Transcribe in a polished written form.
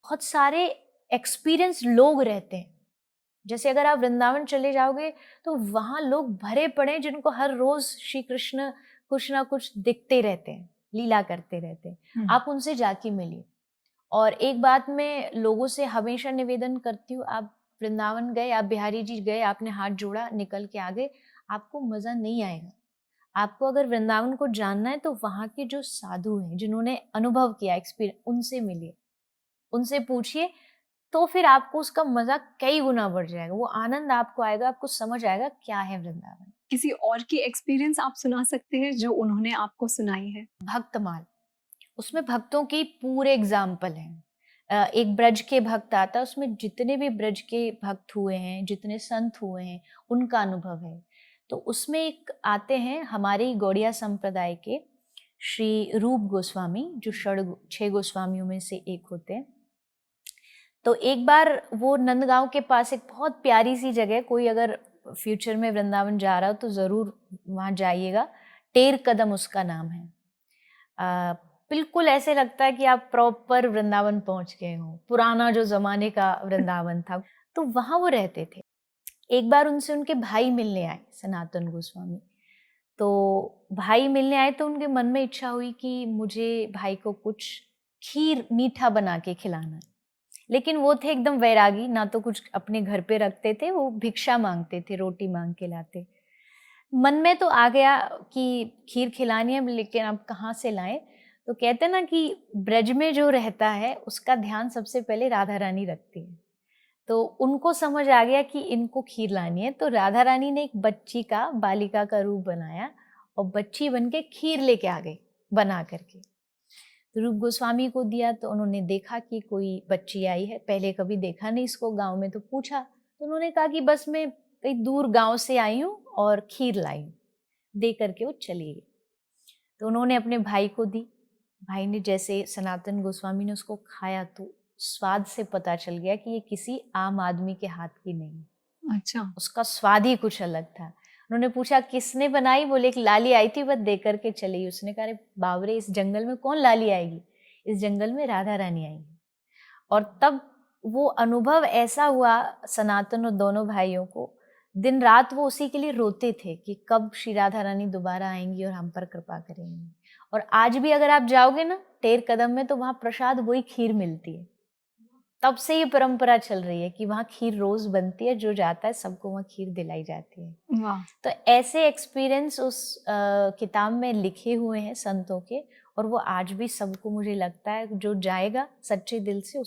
बहुत सारे एक्सपीरियंस लोग रहते हैं। जैसे अगर आप वृंदावन चले जाओगे तो वहाँ लोग भरे पड़े हैं जिनको हर रोज श्री कृष्ण कुछ ना कुछ दिखते रहते हैं, लीला करते रहते हैं। आप उनसे जाके मिलिए। और एक बात मैं लोगों से हमेशा निवेदन करती हूँ, आप वृंदावन गए, आप बिहारी जी गए, आपने हाथ जोड़ा, निकल के आ गए, आपको मज़ा नहीं आएगा। आपको अगर वृंदावन को जानना है तो वहाँ के जो साधु हैं जिन्होंने अनुभव किया, एक्सपीरियंस, उनसे मिलिए, उनसे पूछिए, तो फिर आपको उसका मजा कई गुना बढ़ जाएगा। वो आनंद आपको आएगा, आपको समझ आएगा क्या है वृंदावन। किसी और की एक्सपीरियंस आप सुना सकते हैं जो उन्होंने आपको सुनाई है? भक्तमाल, उसमें भक्तों की पूरे एग्जाम्पल हैं। एक ब्रज के भक्त आता है, उसमें जितने भी ब्रज के भक्त हुए हैं, जितने संत हुए हैं, उनका अनुभव है। तो उसमें एक आते हैं हमारे गौड़िया संप्रदाय के श्री रूप गोस्वामी, जो 6 गोस्वामियों में से एक होते हैं। तो एक बार वो नंदगांव के पास एक बहुत प्यारी सी जगह, कोई अगर फ्यूचर में वृंदावन जा रहा हो तो ज़रूर वहाँ जाइएगा, टेर कदम उसका नाम है। बिल्कुल ऐसे लगता है कि आप प्रॉपर वृंदावन पहुँच गए हो, पुराना जो ज़माने का वृंदावन था। तो वहाँ वो रहते थे। एक बार उनसे उनके भाई मिलने आए, सनातन गोस्वामी। तो भाई मिलने आए तो उनके मन में इच्छा हुई कि मुझे भाई को कुछ खीर मीठा बना के खिलाना है। लेकिन वो थे एकदम वैरागी, ना तो कुछ अपने घर पे रखते थे, वो भिक्षा मांगते थे, रोटी मांग के लाते। मन में तो आ गया कि खीर खिलानी है, लेकिन अब कहाँ से लाएं। तो कहते ना कि ब्रज में जो रहता है उसका ध्यान सबसे पहले राधा रानी रखती है। तो उनको समझ आ गया कि इनको खीर लानी है, तो राधा रानी ने एक बच्ची का, बालिका का रूप बनाया और बच्ची बन के खीर लेके आ गई बना करके। तो रूप गोस्वामी को दिया, तो उन्होंने देखा कि कोई बच्ची आई है, पहले कभी देखा नहीं इसको गांव में। तो पूछा, तो उन्होंने कहा कि बस मैं कहीं दूर गांव से आई हूँ और खीर लाई हूँ। दे करके वो चली गई। तो उन्होंने अपने भाई को दी। भाई ने जैसे सनातन गोस्वामी ने उसको खाया तो स्वाद से पता चल गया कि ये किसी आम आदमी के हाथ की नहीं। अच्छा। उसका स्वाद ही कुछ अलग था। उन्होंने पूछा किसने बनाई, बोले एक लाली आई थी, बस दे करके चली। उसने कहा, अरे बाबरे, इस जंगल में कौन लाली आएगी, इस जंगल में राधा रानी आएगी। और तब वो अनुभव ऐसा हुआ सनातन और दोनों भाइयों को, दिन रात वो उसी के लिए रोते थे कि कब श्री राधा रानी दोबारा आएंगी और हम पर कृपा करेंगी। और आज भी अगर आप जाओगे ना टेर कदम में, तो वहाँ प्रसाद वही खीर मिलती है। तब से ये परंपरा चल रही है कि वहाँ खीर रोज बनती है, जो जाता है सबको वहाँ खीर दिलाई जाती है। वाह। तो ऐसे एक्सपीरियंस उस किताब में लिखे हुए हैं संतों के, और वो आज भी सबको, मुझे लगता है जो जाएगा सच्चे दिल से